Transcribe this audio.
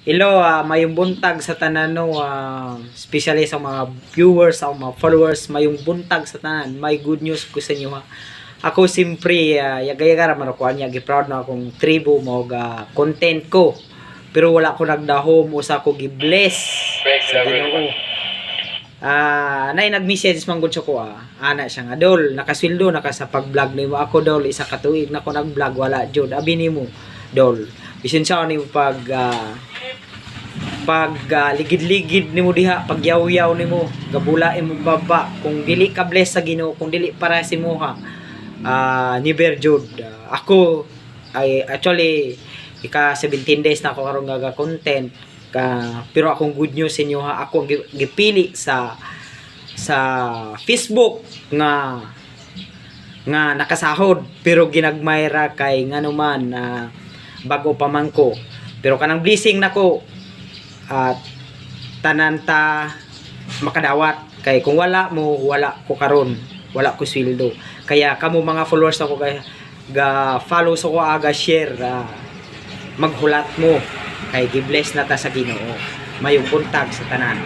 Hello, mayong buntag sa tanan no, especially sa mga viewers, sa mga followers, mayong buntag sa tanan. May good news ko sa inyo ha. Ako simpre, yagaya man ako niya, gi-proud na akong tribo mo ga content ko. Pero wala ko nagdahom usa ko gi-bless sa Ginoo. Nay nag-message man gud ko ana siya nga dol, nakasweldo naka sa pag-vlog nimo ako dol, isa ka tuig na ko nag-vlog wala jud. Abi nimo dol. Bisan sa nimo pag ligid-ligid nimo diha, pag yaw-yaw nimo, gabulain mo baba kung dili ka bless sa Ginoo, kung dili para si mo ha. Never jud. Ako ay actually ika 17 days na ako karon gaga content pero akong good news sa inyo ha, ako gipili sa Facebook nga nakasahod pero ginagmayra kay ngano man bago pa man ko, pero kanang blessing nako at tanan ta makadawat kay kung wala mo wala ko karon, wala ko sweldo. Kaya kamo mga followers ako ga follow so ko aga share, maghulat mo kay gi-bless na ta sa Ginoo, mayong buntag sa tanan.